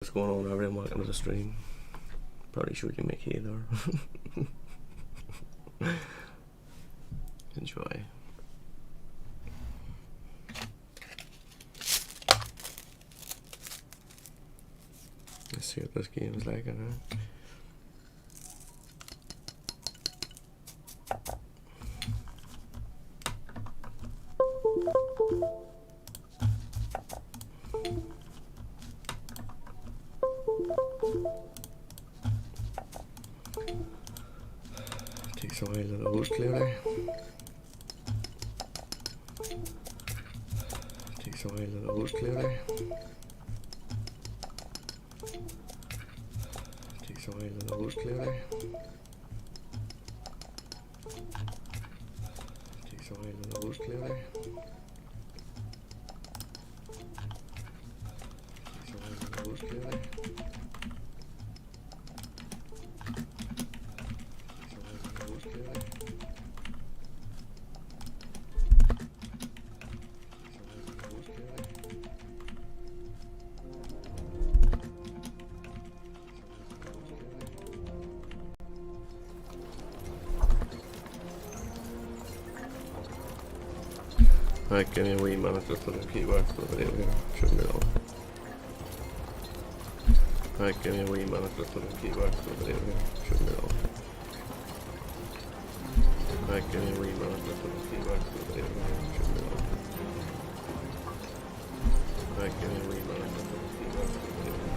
What's going on, everyone? Welcome to the stream. Probably sure you make hay there. Enjoy. Let's see what this game is like, Takes a while to load, clearly. Takes a while to load, clearly. Takes a while to load, clearly. Takes a while to load, clearly. Takes a while to load, clearly. Right, give me a wee minute just to the keywords for the video here. Shouldn't be long. Right, give me a wee minute just to the keywords for the video here. Shouldn't be long. Right, give me a wee minute just to the keywords for the video here. Shouldn't be long. Right, give me a wee minute just to the keywords for the video here. Shouldn't be long. Right, give me a wee minute just to the keywords for the video here.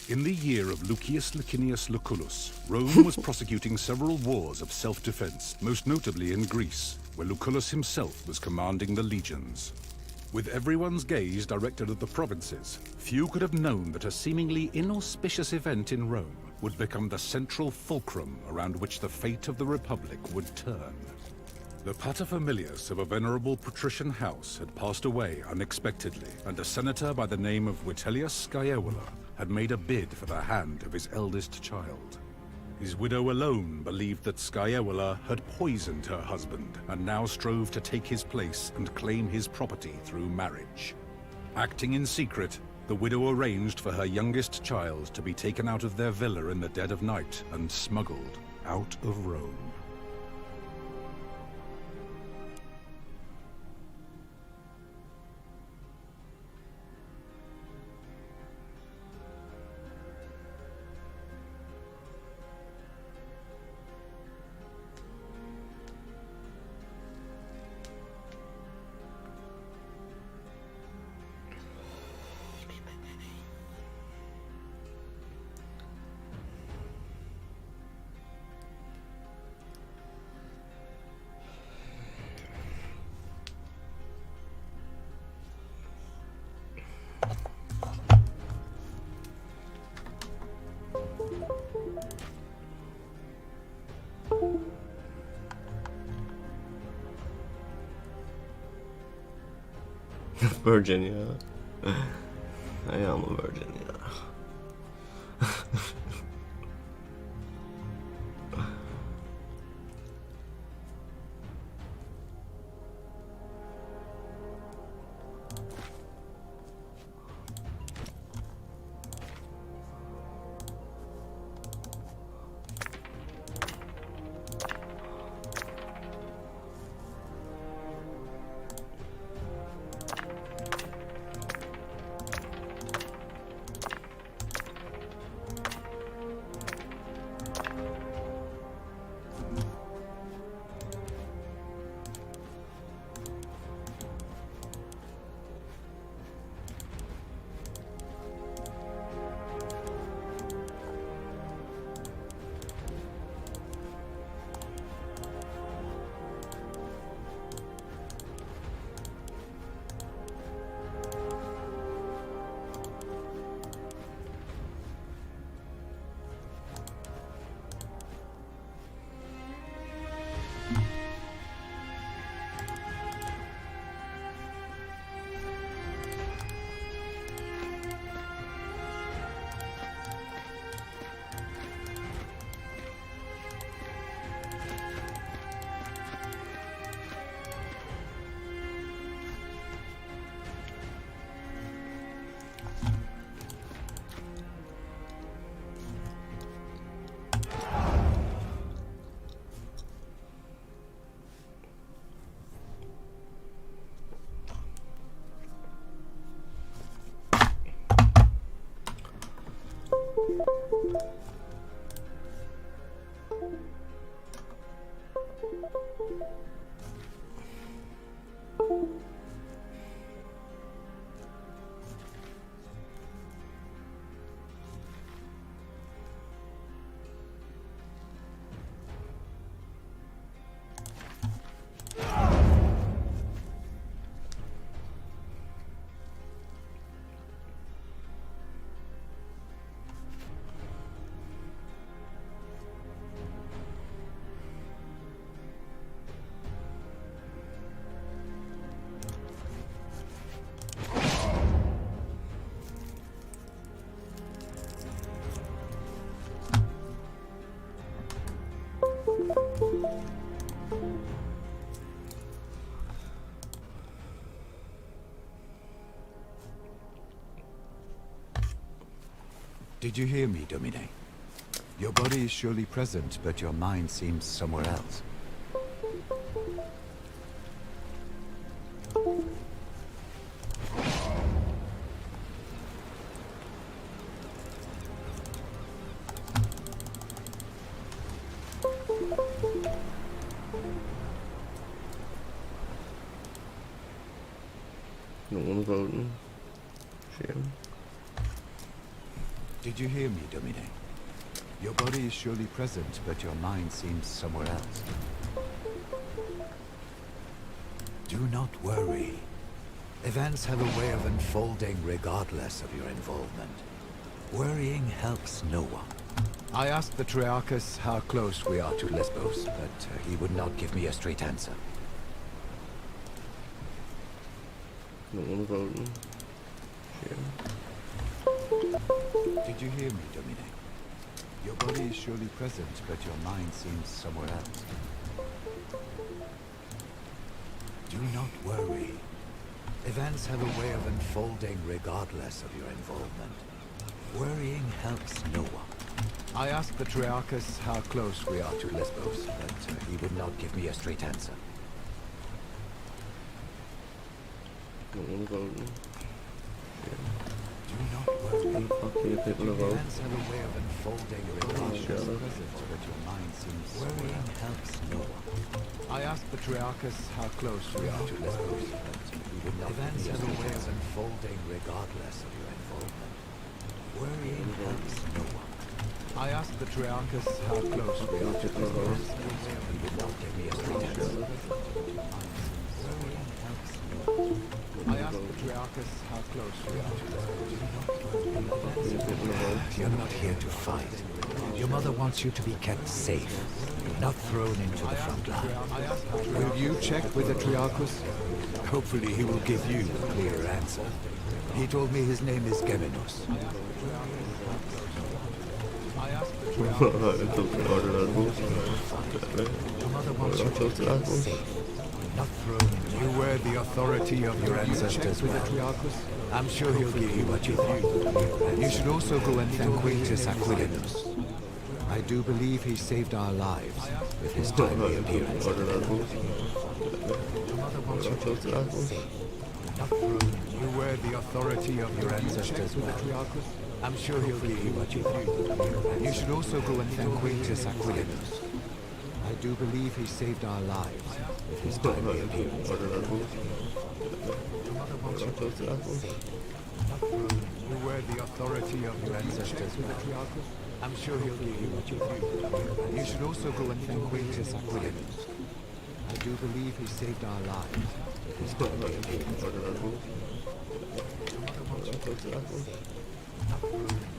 In the year of Lucius Licinius Lucullus, Rome was prosecuting several wars of self-defense, most notably in Greece, where Lucullus himself was commanding the legions. With everyone's gaze directed at the provinces, few could have known that a seemingly inauspicious event in Rome would become the central fulcrum around which the fate of the Republic would turn. The paterfamilias of a venerable patrician house had passed away unexpectedly, and a senator by the name of Vitellius Scaevola had made a bid for the hand of his eldest child. His widow alone believed that Scaevola had poisoned her husband, and now strove to take his place and claim his property through marriage. Acting in secret, the widow arranged for her youngest child to be taken out of their villa in the dead of night and smuggled out of Rome. virgin, yeah. I am a virgin, yeah. Did you hear me, Domine? Your body is surely present, but your mind seems somewhere else. No one's voting. Shame. Did you hear me, Domine? Your body is surely present, but your mind seems somewhere else. Do not worry. Events have a way of unfolding regardless of your involvement. Worrying helps no one. I asked the Triarchus how close we are to Lesbos, but he would not give me a straight answer. No one's voting. Shame. Did you hear me, Domine? Your body is surely present, but your mind seems somewhere else. Do not worry. Events have a way of unfolding regardless of your involvement. Worrying helps no one. I asked the Triarchus how close we are to Lesbos, but he would not give me a straight answer. No one's voting. Shame. Do not worry. Fuck you, people are voting. Events have a way of unfolding regardless shut of up. present, but your mind seems worrying helps no one. I asked the Triarchus how close we are to Lesbos, but he would not. Events have a way of unfolding regardless of your involvement. Worrying helps no one. I asked the Triarchus how close we are to Lesbos, but he would not give me a straight answer. Worrying helps no one. I asked the Triarchus how close we are to Lesbos. You're not here to fight. Your mother wants you to be kept safe, not thrown into the front line. Will you check with the Triarchus? Hopefully he will give you a clear answer. He told me his name is Geminos. Jag tog klar det där boken. Your mother wants you to stay safe. Not thrown. You wear the authority of your ancestors well. I'm sure he'll give you what you need. You should also go and thank Quintus Aquilinus. I do believe he saved our lives with his timely appearance. Your mother wants you to stay safe. Not thrown. You wear the authority of your ancestors well. I'm sure he'll give you what you need. You should also go and thank Quintus Aquilinus. I do believe he saved our lives with his timely appearance. Your mother wants you to stay safe. Not thrown. You wear the authority of your ancestors well. I'm sure he'll give you what you need. You should also go and thank Quintus Aquilinus. I do believe he saved our lives with his timely appearance. Your mother wants you to stay safe.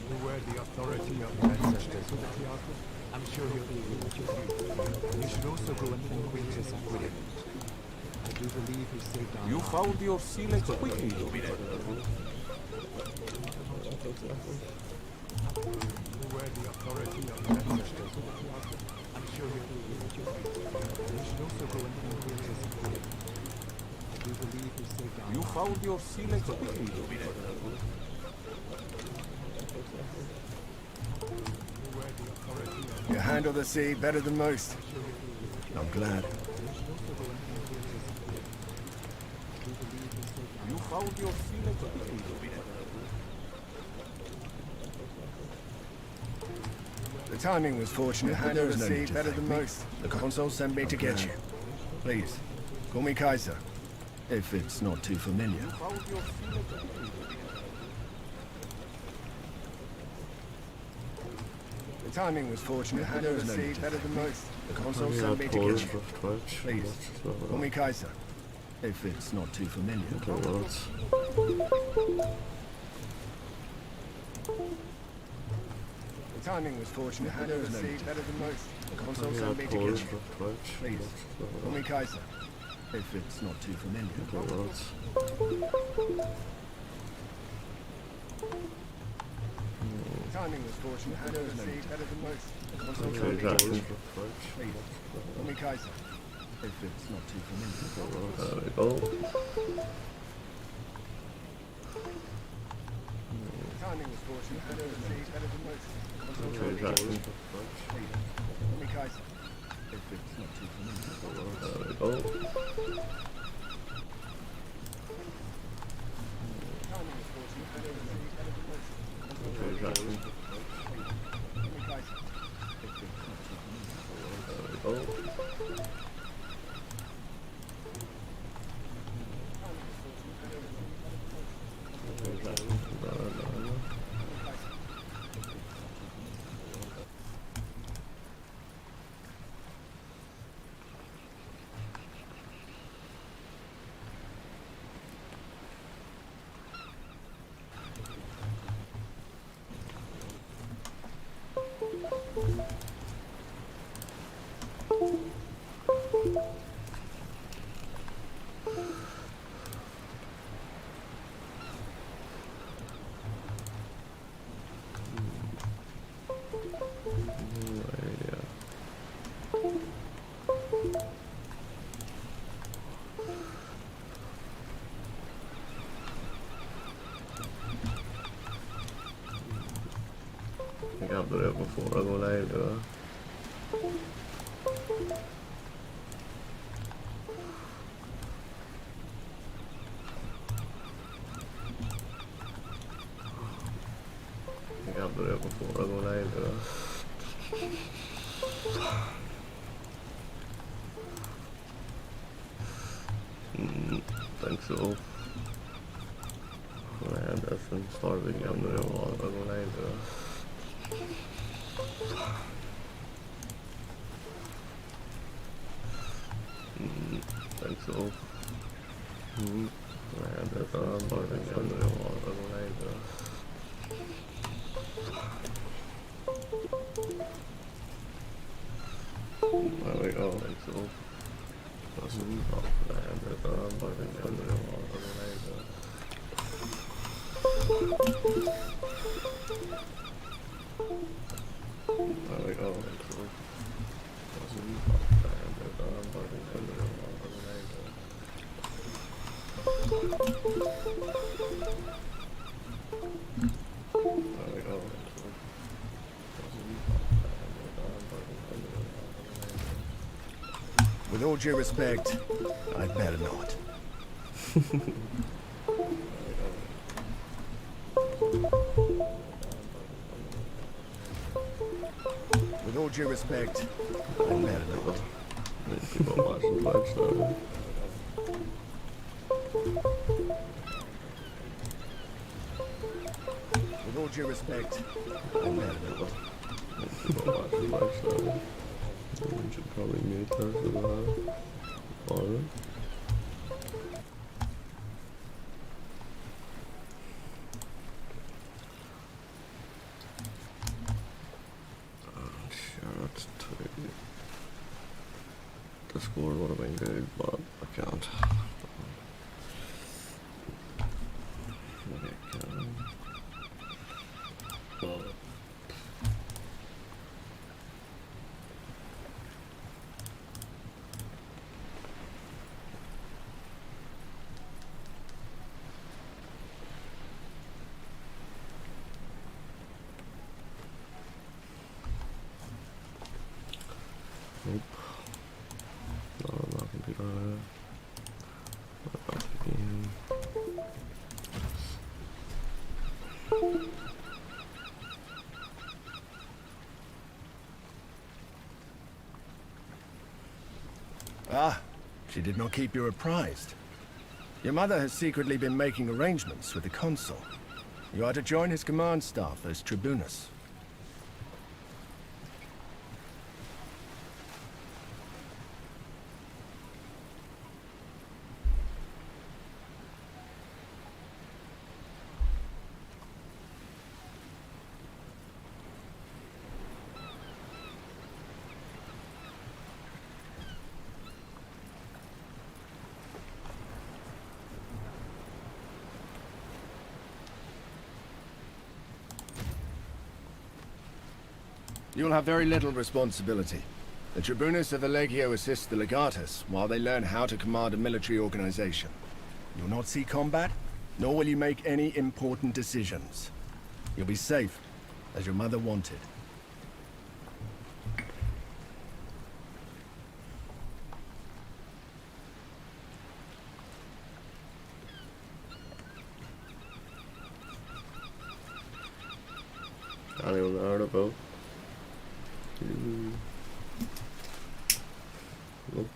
You wear the authority of your ancestors. I'm sure he'll give you what you need. You should also go and thank Quintus Aquilinus. I do believe he saved our lives. You found your silex quickly. You wear the authority of your ancestors. I'm sure he'll give you what you need. You should also go and thank Quintus Aquilinus. I do believe he saved our You lives. found your silex quickly. You handle the sea better than most. I'm glad. You found your silex quickly. The timing was fortunate. You handle the sea better than most. The consul sent me to get you. Please, call me Kaiser, if it's not too familiar. Found your silex quickly. The timing was fortunate. You handle the sea better than most. The consul sent me to get you. Please, call me Kaiser, if it's not too familiar. The timing was fortunate. You handle the sea better than most. The consul sent me to get you. Please, call me Kaiser, if it's not too familiar. Timing was fortunate. Handle the sea better than most. The consul sent me to get you. Please, call me Kaiser, if it's not too familiar. There we go. Timing was fortunate. Handle the sea better than most. The consul sent me to get you. Please, call me Kaiser, if it's not too familiar. There we go. Timing was fortunate. Handle the sea better than most. Jag börjar på föregående läge. Jag börjar på föregående läge. Think so. And that's some starving under the wall. Think so. And that's starving under the wall. There we go. Think so. And that's starving under There we go. There we go. With all due respect, I'd better not. With all due respect, I'd better not. People watching Twitch though. With all due respect, I'd better not. People watching Twitch though. We should probably mute those as well. All of them. Shout to Discord would have been good, but I can't. Okay, well, nope. Not on my computer. What about the game? Ah, she did not keep you apprised. Your mother has secretly been making arrangements with the consul. You are to join his command staff as tribunus. You'll have very little responsibility. The tribunus of the Legio assist the legatus while they learn how to command a military organization. You'll not see combat, nor will you make any important decisions. You'll be safe, as your mother wanted. I don't even know how to vote. Nope.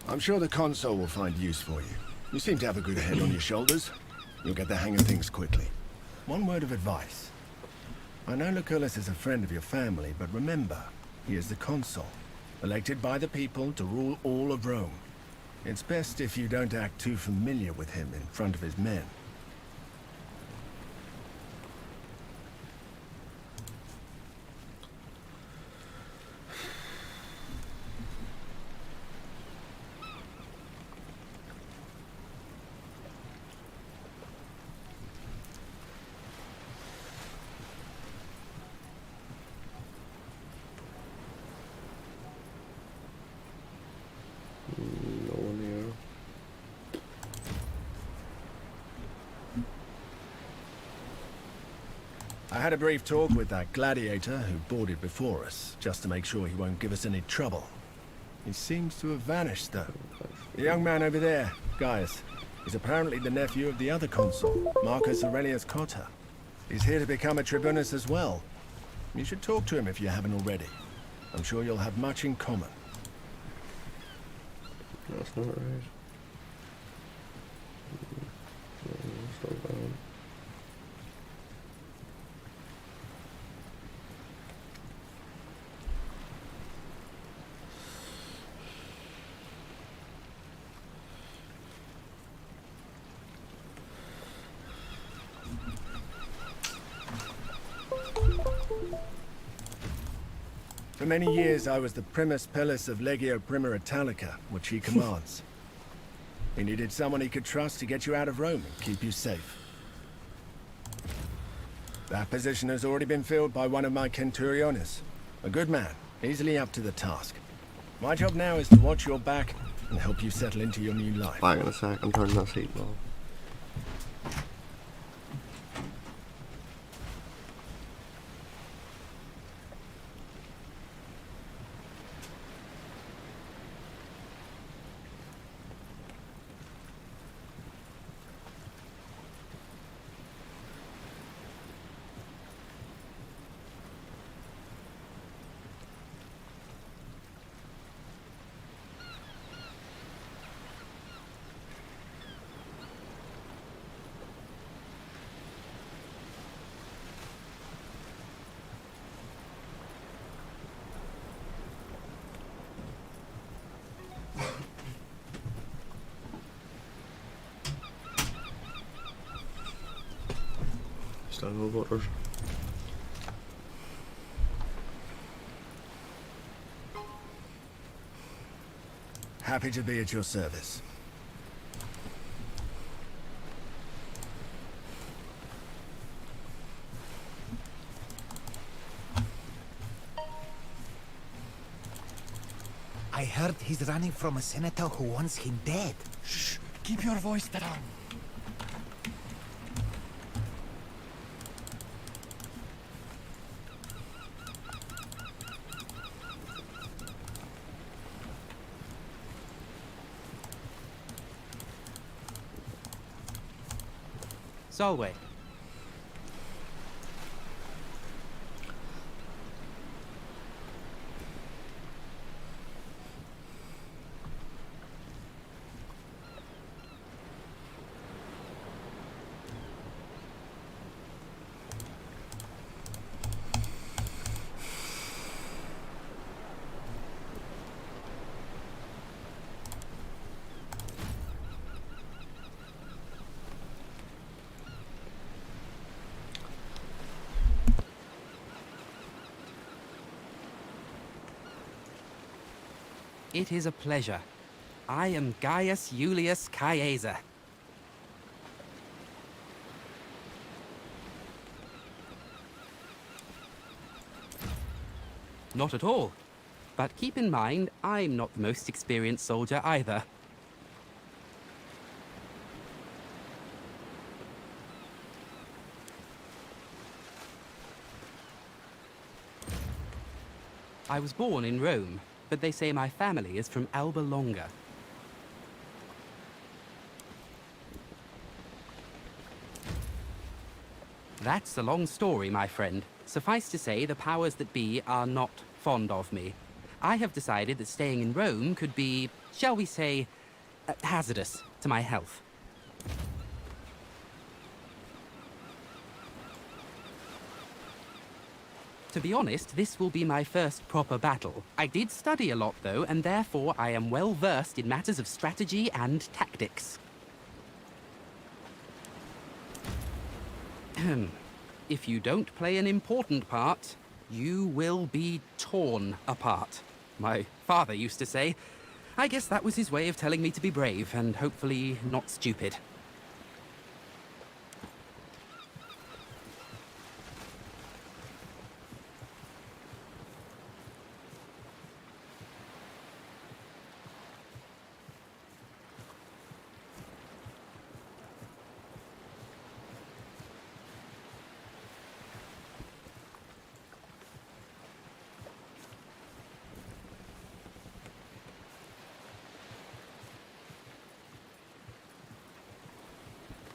I'm sure the consul will find use for you. You seem to have a good head on your shoulders. You'll get the hang of things quickly. One word of advice. I know Lucullus is a friend of your family, but remember, he is the consul, elected by the people to rule all of Rome. It's best if you don't act too familiar with him in front of his men. No one here. I had a brief talk with that gladiator who boarded before us, just to make sure he won't give us any trouble. He seems to have vanished, though. The young man over there, Gaius, is apparently the nephew of the other consul, Marcus Aurelius Cotta. He's here to become a tribunus as well. You should talk to him if you haven't already. I'm sure you'll have much in common. That's not right. Slow down. For many years, I was the primus pillis of Legio Prima Italica, which he commands. He needed someone he could trust to get you out of Rome and keep you safe. That position has already been filled by one of my centuriones. A good man, easily up to the task. My job now is to watch your back and help you settle into your new life. Hang on a sec, I'm turning that seat off. Still no voters. Happy to be at your service. I heard he's running from a senator who wants him dead. Shh! Keep your voice down. Solway. It is a pleasure. I am Gaius Julius Caesar. Not at all. But keep in mind, I'm not the most experienced soldier either. I was born in Rome, but they say my family is from Alba Longa. That's a long story, my friend. Suffice to say, the powers that be are not fond of me. I have decided that staying in Rome could be, shall we say, hazardous to my health. To be honest, this will be my first proper battle. I did study a lot, though, and therefore I am well versed in matters of strategy and tactics. If you don't play an important part, you will be torn apart. My father used to say. I guess that was his way of telling me to be brave and hopefully not stupid.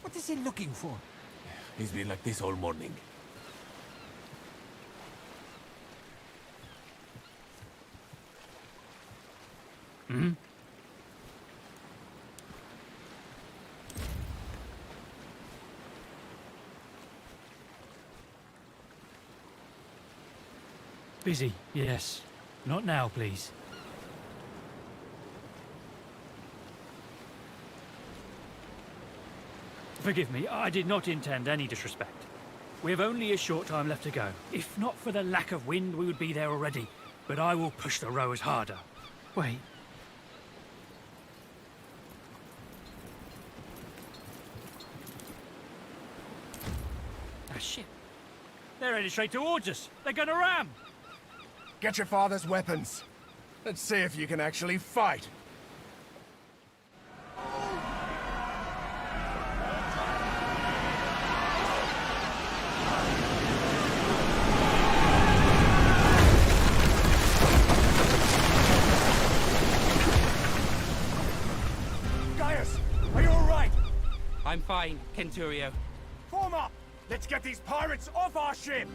What is he looking for? He's been like this all morning. Hmm? Busy, yes. Not now, please. Forgive me, I did not intend any disrespect. We have only a short time left to go. If not for the lack of wind, we would be there already. but I will push the rowers harder. Wait. Ah, shit. They're headed straight towards us. They're gonna ram. Get your father's weapons. Let's see if you can actually fight. Gaius, are you all right? I'm fine, Kenturio. Form up! Let's get these pirates off our ship!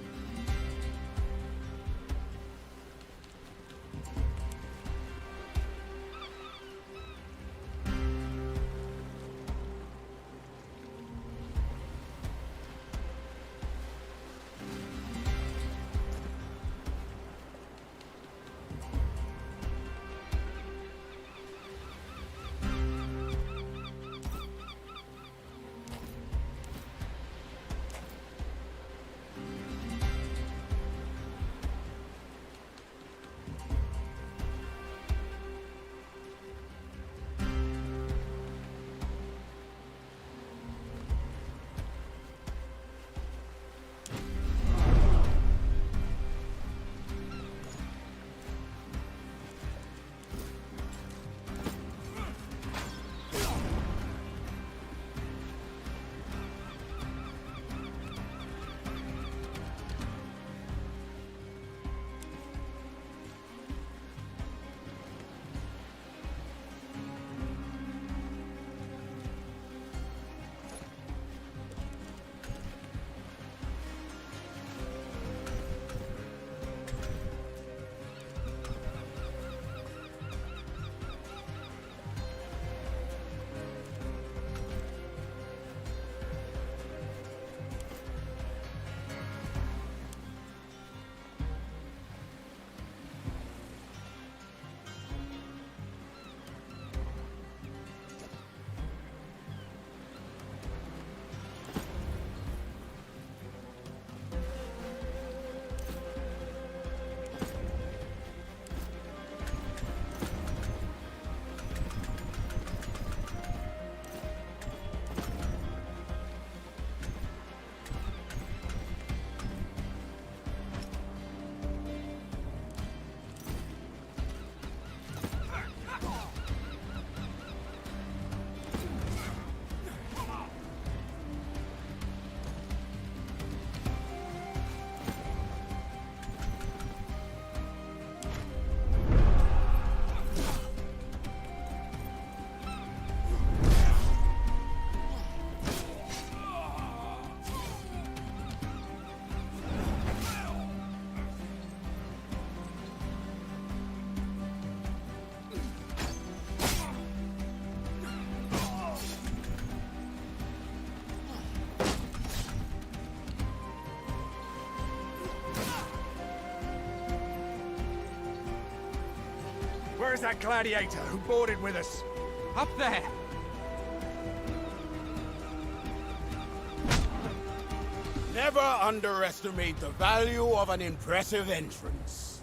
Where's that gladiator who boarded with us? Up there! Never underestimate the value of an impressive entrance.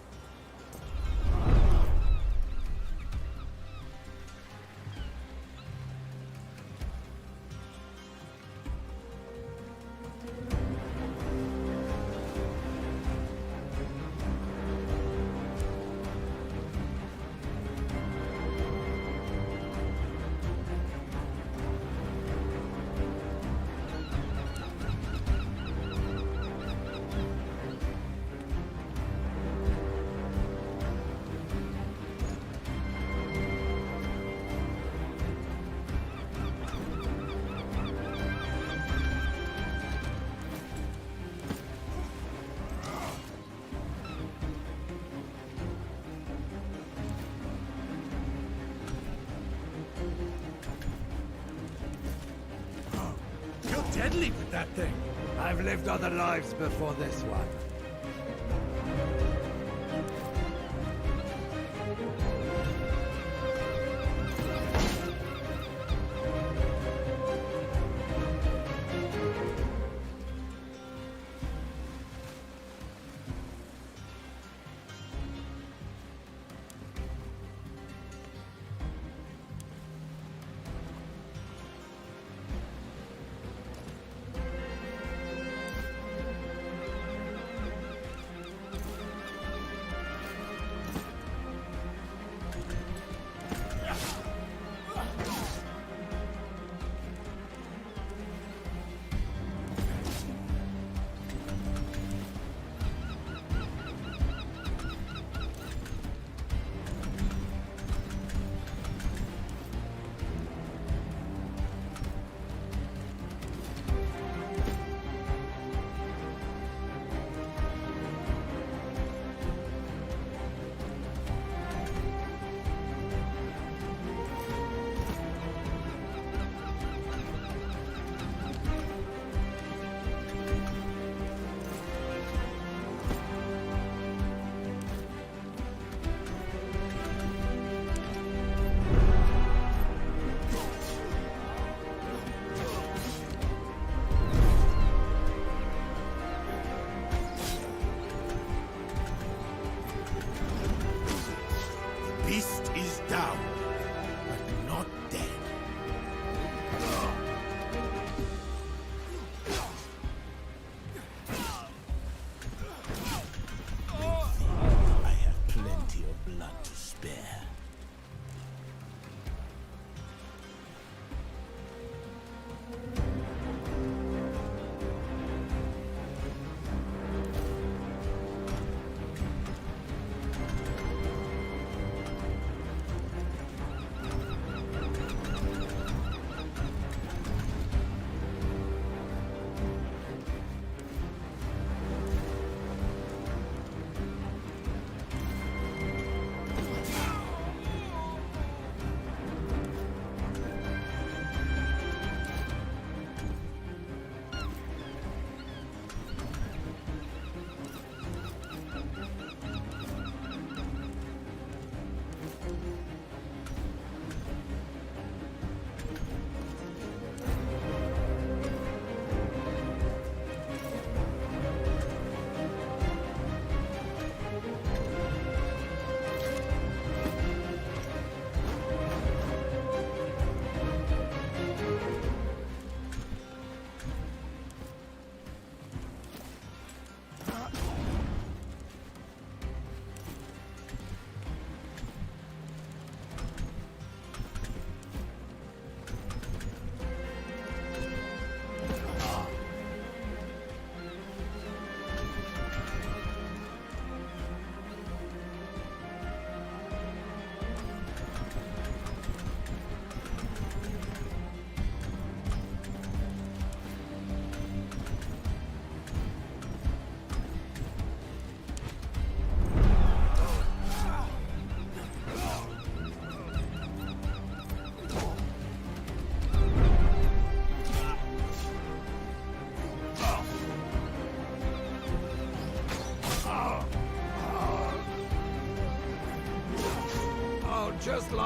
You're deadly with that thing. I've lived other lives before this one.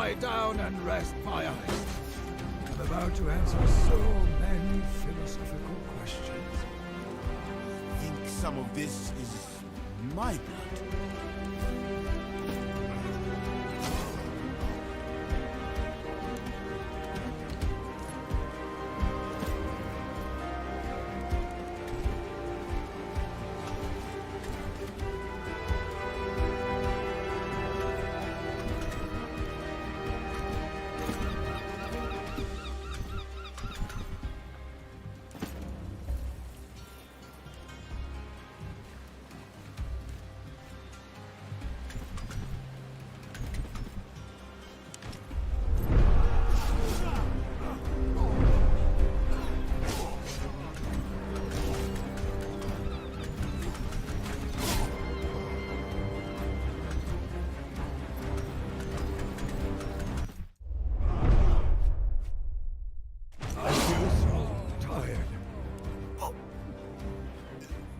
lie down and rest my eyes. I'm about to answer so many philosophical questions. Think some of this is my blood?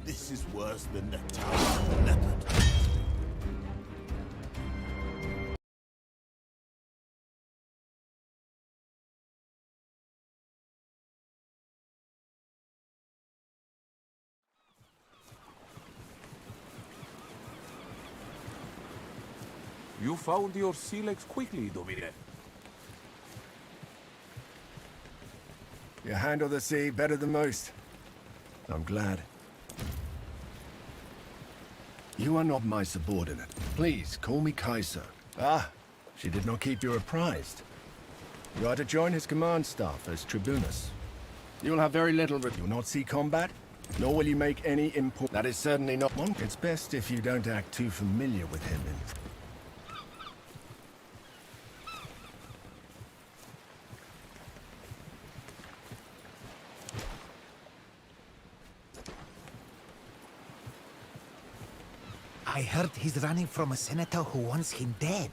This is worse than the Tower of the Leopard. You found your sea legs quickly, Domine. You handle the sea better than most. I'm glad. You are not my subordinate. Please, call me Kaiser. Ah, she did not keep you apprised. You are to join his command staff as Tribunus. You will have very little... You will not see combat, nor will you make any import... That is certainly not one. It's best if you don't act too familiar with him in... I heard he's running from a senator who wants him dead.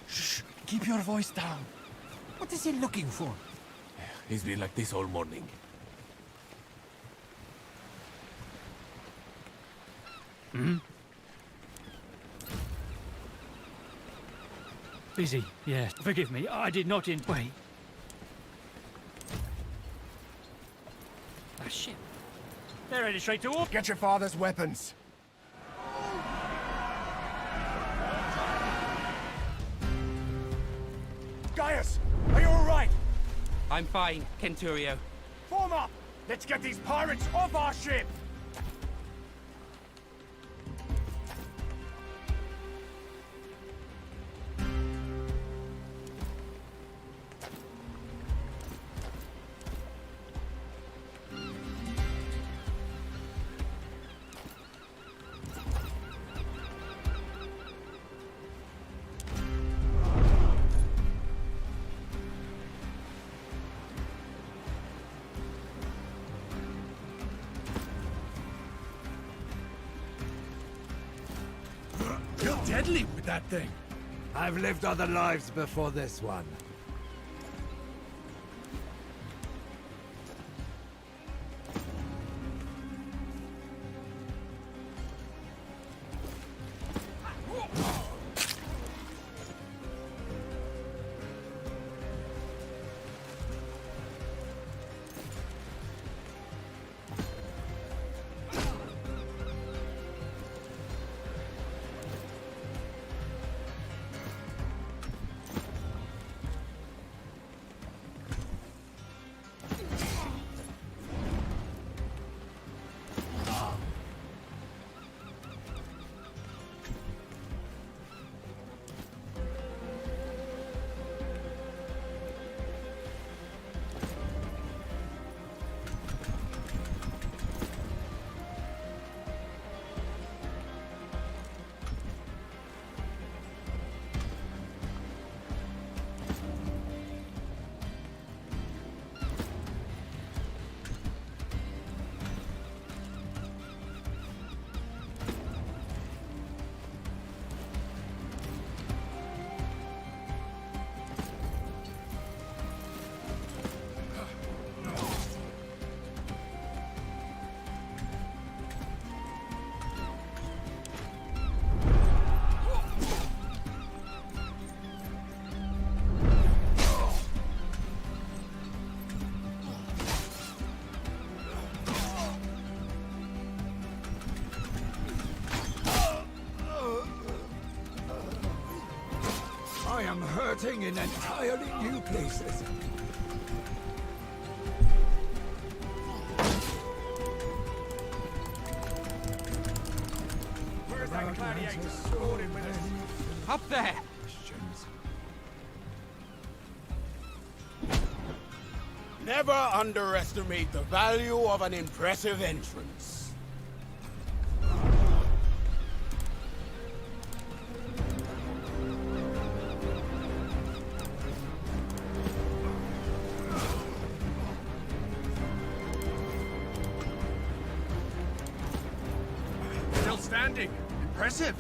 Shh! Keep your voice down. What is he looking for? He's been like this all morning. Busy, yeah. Forgive me, I did not in... Wait. Ah, shit. They're headed straight to war. Get your father's weapons! Gaius! Are you alright? I'm fine, Kenturio. Form up! Let's get these pirates off our ship! You're deadly with that thing. I've lived other lives before this one. flirting in entirely new places. Where's that gladiator sworn with us? Up there! Never underestimate the value of an impressive entrance. Still standing. Impressive.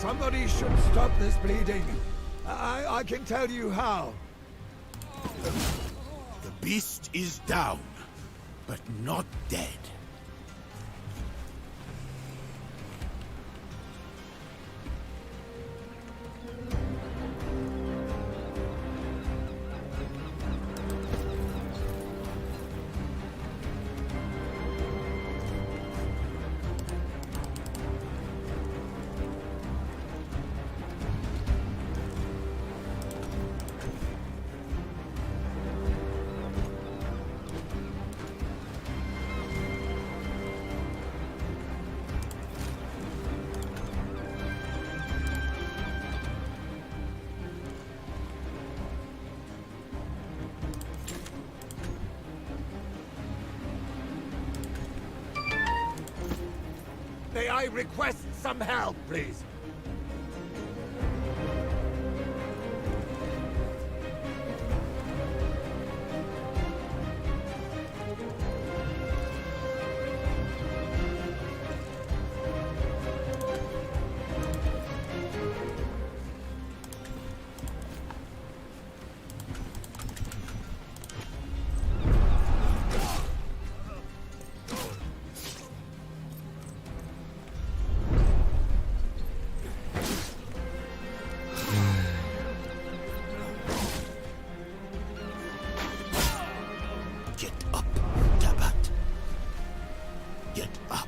Somebody should stop this bleeding. I can tell you how. The beast is down, but not dead. May I request some help, please? Get up, Tabat. Get up.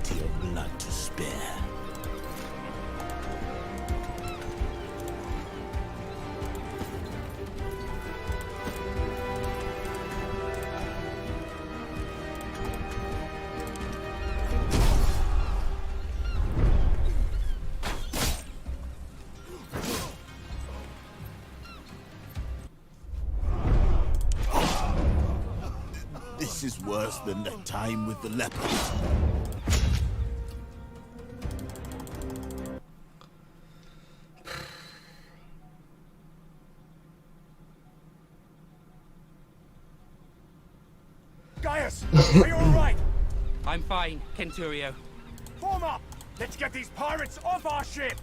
plenty of blood to spare. This is worse than the time with the leopards. Gaius, are you alright? I'm fine, Kenturio. Form up! Let's get these pirates off our ship!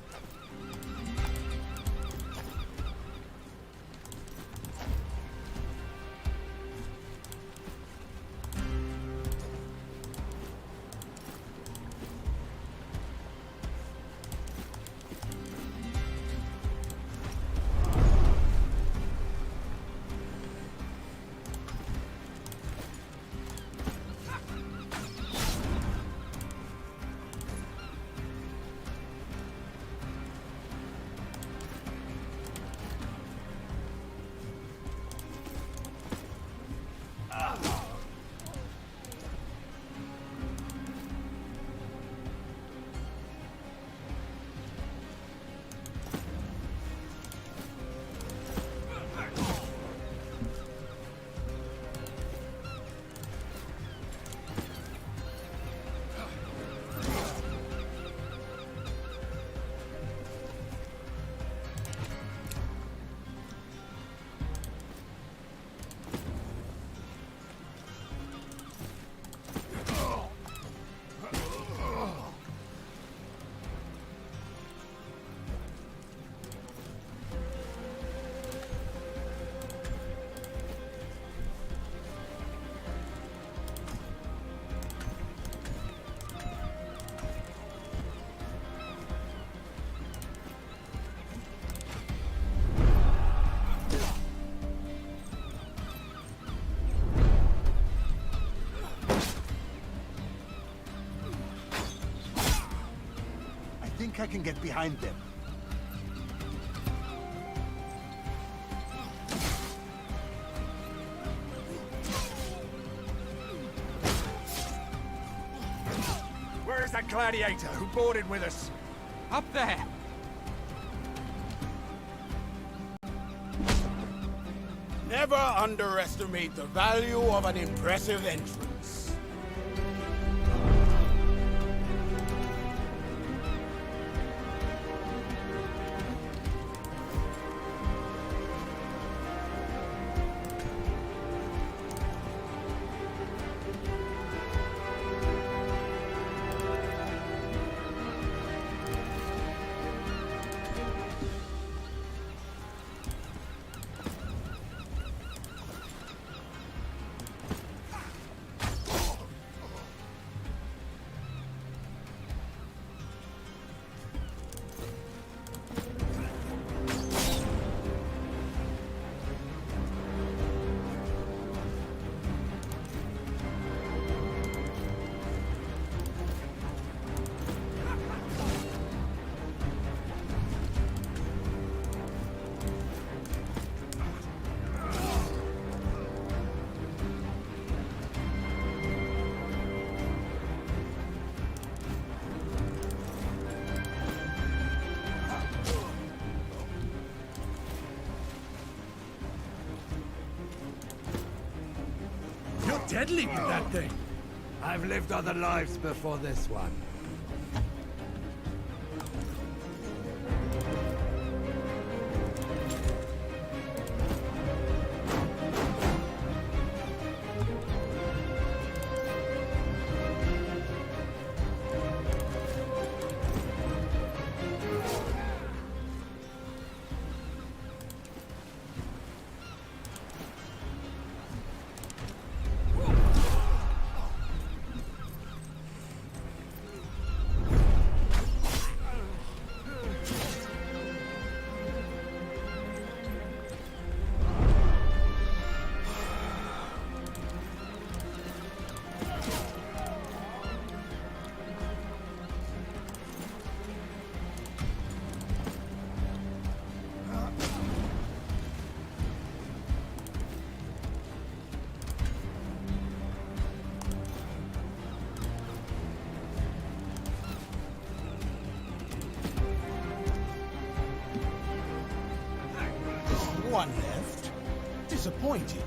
I think I can get behind them. Where is that gladiator who boarded with us? Up there! Never underestimate the value of an impressive entrance. You're deadly with that thing. I've lived other lives before this one. one left. Disappointing.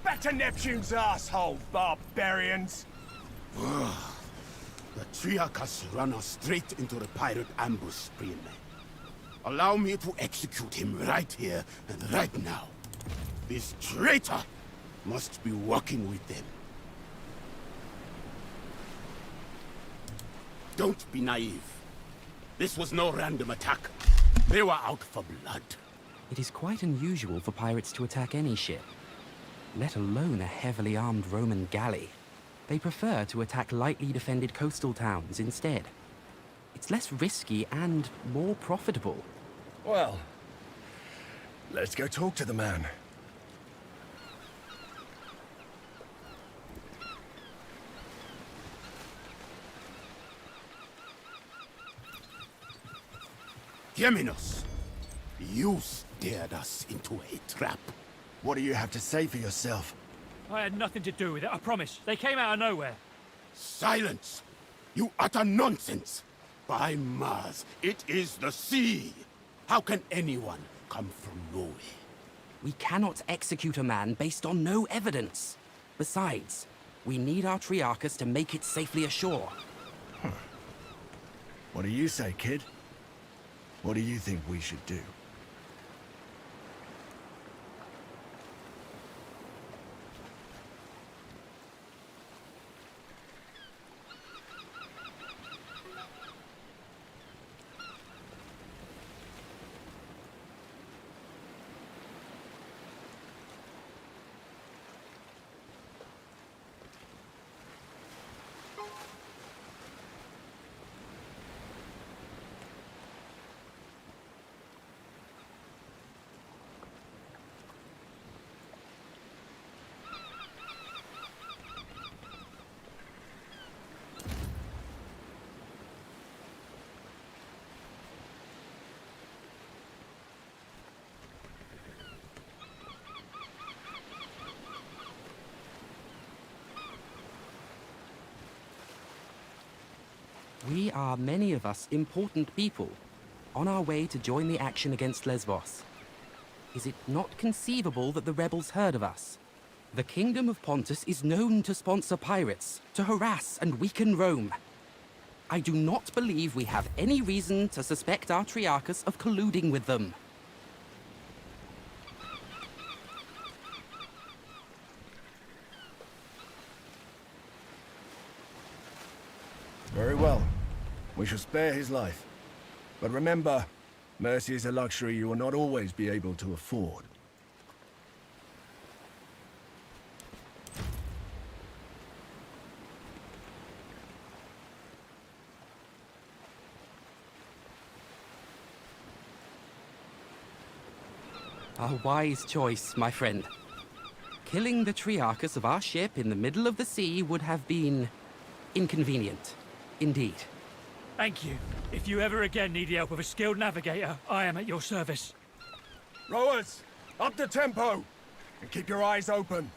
Back to Neptune's asshole, barbarians! The Triarchus run us straight into the pirate ambush, Supreme. Allow me to execute him right here and right now. This traitor must be working with them. Don't be naive. This was no random attack. They were out for blood. It is quite unusual for pirates to attack any ship, let alone a heavily armed Roman galley. They prefer to attack lightly defended coastal towns instead. It's less risky and more profitable. Well, let's go talk to the man. Geminos, you steered us into a trap. What do you have to say for yourself? I had nothing to do with it, I promise. They came out of nowhere. Silence! You utter nonsense! By Mars, it is the sea! How can anyone come from nowhere? We cannot execute a man based on no evidence. Besides, we need our Triarchus to make it safely ashore. What do you say, kid? What do you think we should do? We are, many of us, important people, on our way to join the action against Lesbos. Is it not conceivable that the rebels heard of us? The Kingdom of Pontus is known to sponsor pirates, to harass and weaken Rome. I do not believe we have any reason to suspect our Triarchus of colluding with them. Very well. We shall spare his life. But remember, mercy is a luxury you will not always be able to afford. A wise choice, my friend. Killing the Triarchus of our ship in the middle of the sea would have been inconvenient, indeed. Thank you. If you ever again need the help of a skilled navigator, I am at your service. Rowers, up the tempo! And keep your eyes open.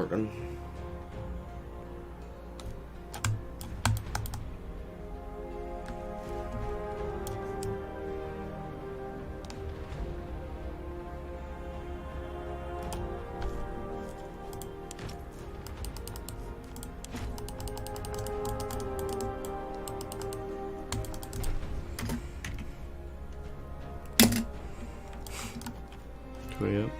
working. Yep.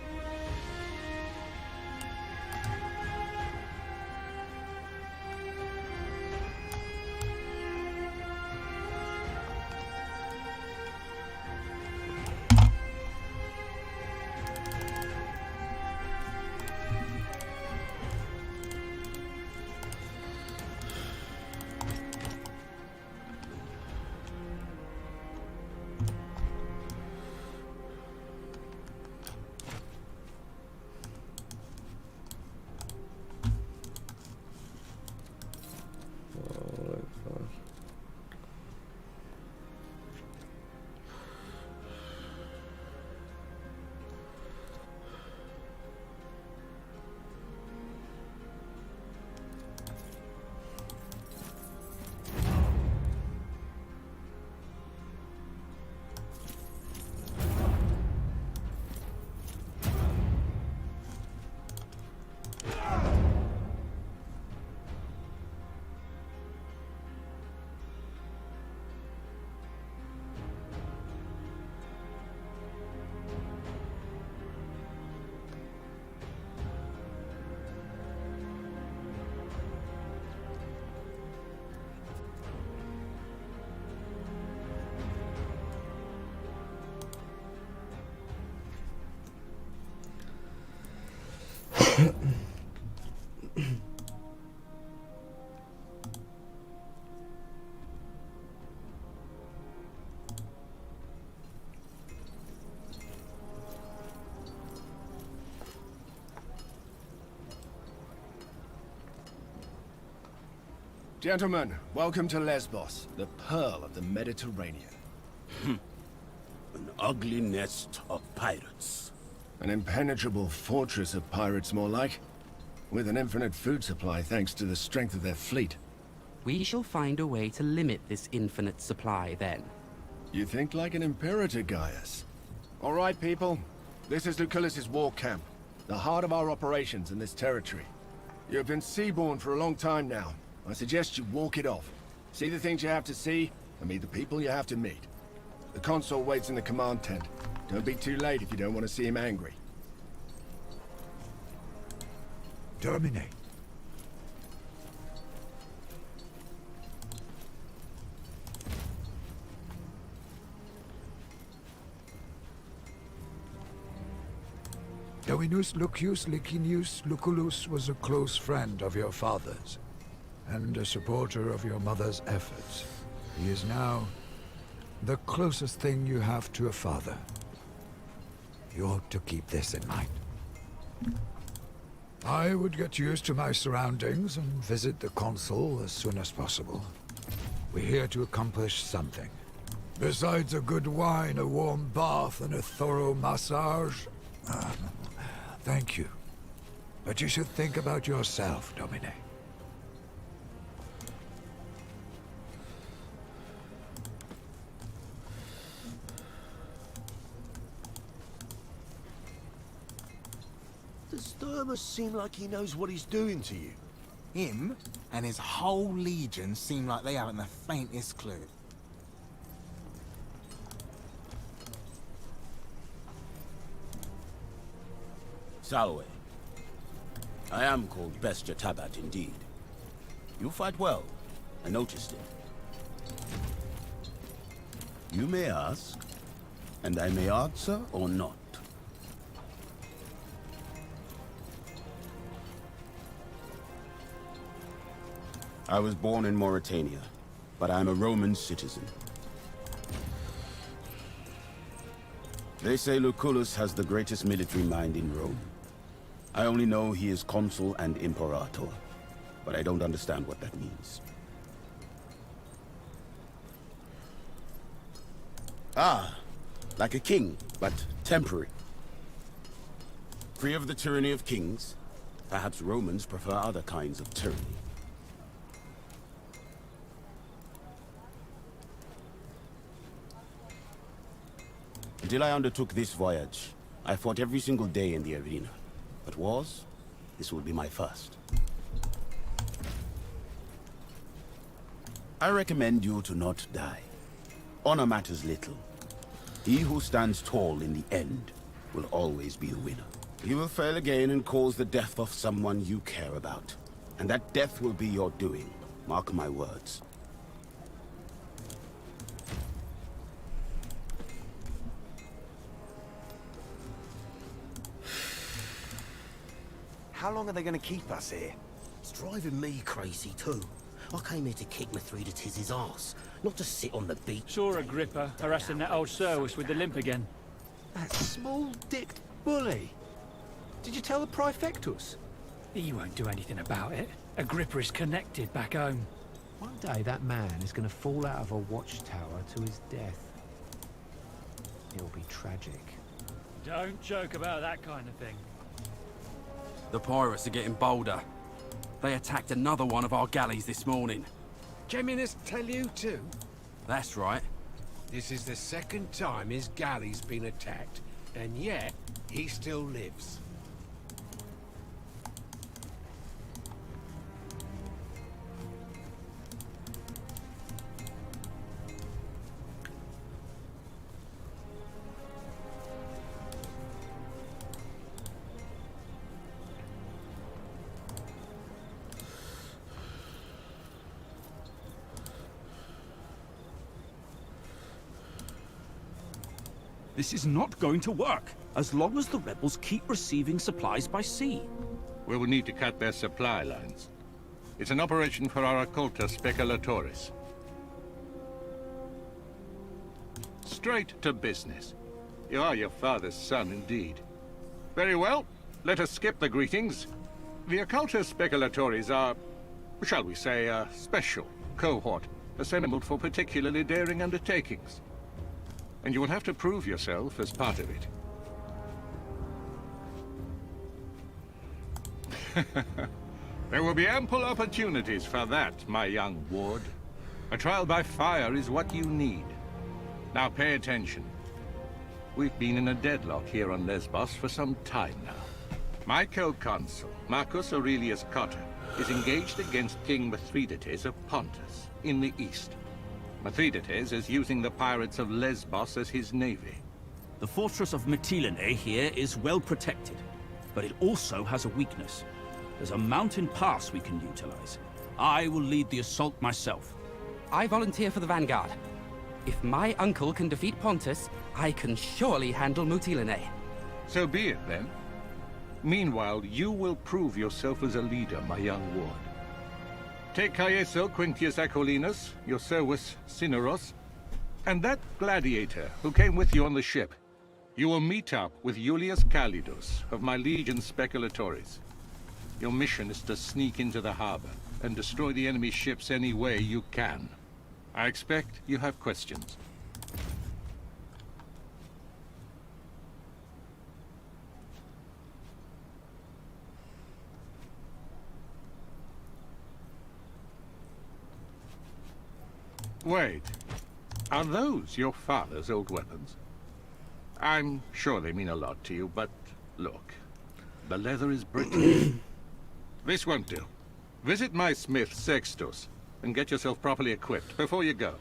Gentlemen, welcome to Lesbos, the pearl of the Mediterranean. An ugly nest of pirates. An impenetrable fortress of pirates, more like. With an infinite food supply thanks to the strength of their fleet. We shall find a way to limit this infinite supply, then. You think like an imperator, Gaius. All right, people. This is Lucullus's war camp. The heart of our operations in this territory. You have been seaborne for a long time now. I suggest you walk it off. See the things you have to see, and meet the people you have to meet. The consul waits in the command tent. Don't be too late if you don't want to see him angry. Terminate. Dominus Lucius Licinius Lucullus was a close friend of your father's, and a supporter of your mother's efforts. He is now the closest thing you have to a father. You ought to keep this in mind. I would get used to my surroundings and visit the consul as soon as possible. We're here to accomplish something. Besides a good wine, a warm bath, and a thorough massage. Thank you. But you should think about yourself, Domine. Does Thermus seem like he knows what he's doing to you? Him and his whole legion seem like they haven't the faintest clue. Salwe. I am called Bestia Tabat indeed. You fight well. I noticed it. You may ask, and I may answer or not. I was born in Mauritania, but I'm a Roman citizen. They say Lucullus has the greatest military mind in Rome. I only know he is consul and imperator, but I don't understand what that means. Ah, like a king, but temporary. Free of the tyranny of kings, Perhaps Romans prefer other kinds of tyranny. Until I undertook this voyage, I fought every single day in the arena. But wars? This will be my first. I recommend you to not die. Honor matters little. He who stands tall in the end will always be the winner. You will fail again and cause the death of someone you care about. And that death will be your doing. Mark my words. How long are they going to keep us here? It's driving me crazy too. I came here to kick Mithridates' ass, not to sit on the beach. Saw Agrippa harassing that old Servus with the limp again. That small-dicked bully. Did you tell the Praefectus? He won't do anything about it. Agrippa is connected back home. One day that man is going to fall out of a watchtower to his death. It'll be tragic. Don't joke about that kind of thing. The pirates are getting bolder. They attacked another one of our galleys this morning. Geminus tell you too? That's right. This is the second time his galley's been attacked, and yet he still lives. This is not going to work, as long as the rebels keep receiving supplies by sea. We will need to cut their supply lines. It's an operation for our occulta speculatoris. Straight to business. You are your father's son indeed. Very well, let us skip the greetings. The occulta speculatoris are, shall we say, a special cohort assembled for particularly daring undertakings. And you will have to prove yourself as part of it. There will be ample opportunities for that, my young ward. A trial by fire is what you need. Now pay attention. We've been in a deadlock here on Lesbos for some time now. My co-consul, Marcus Aurelius Cotta, is engaged against King Mithridates of Pontus, in the east. Mithridates is using the pirates of Lesbos as his navy. The fortress of Mytilene here is well protected, but it also has a weakness. There's a mountain pass we can utilize. I will lead the assault myself. I volunteer for the vanguard. If my uncle can defeat Pontus, I can surely handle Mytilene. So be it, then. Meanwhile, you will prove yourself as a leader, my young ward. Take Caeso Quintius Acollinus, your Servus Cineros, and that gladiator who came with you on the ship. You will meet up with Iulius Calidus of my legion Speculatoris. Your mission is to sneak into the harbor and destroy the enemy ships any way you can. I expect you have questions. Wait, are those your father's old weapons? I'm sure they mean a lot to you, but look, the leather is brittle. This won't do. Visit my smith, Sextus, and get yourself properly equipped before you go.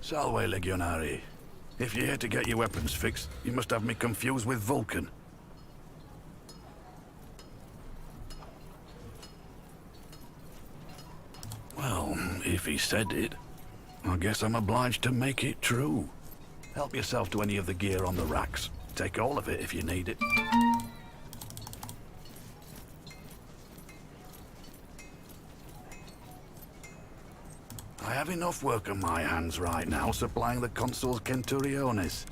Salve, Legionari. If you're here to get your weapons fixed, you must have me confused with Vulcan. Well, if he said it, I guess I'm obliged to make it true. Help yourself to any of the gear on the racks. Take all of it if you need it. I have enough work on my hands right now supplying the consul's Centuriones.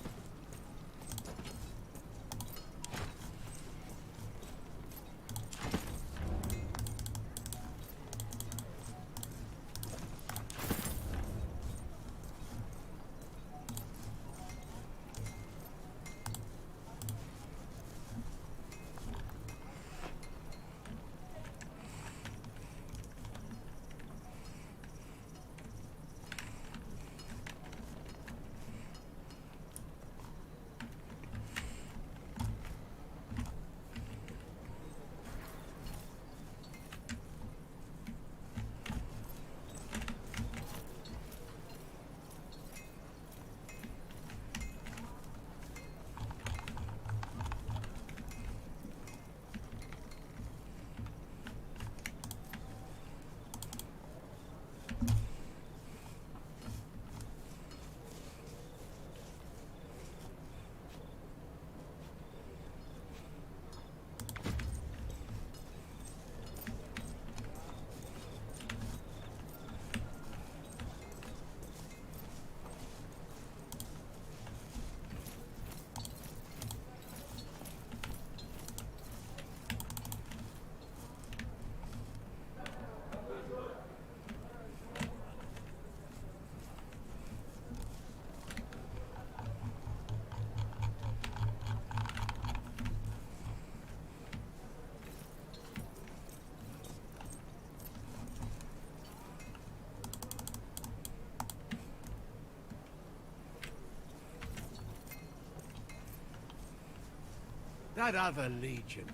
That other Legion.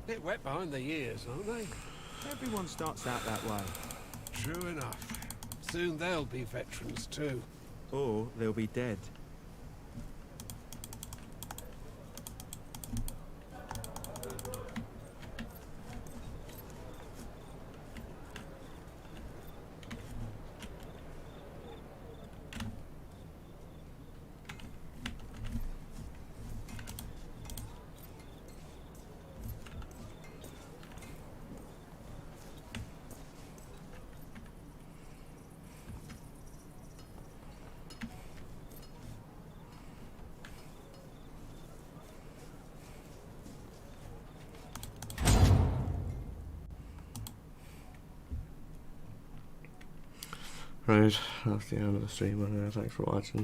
Bit wet behind the ears, aren't they? Everyone starts out that way. True enough. Soon they'll be veterans too. Or they'll be dead. Right, that's the end of the stream. Thanks for watching.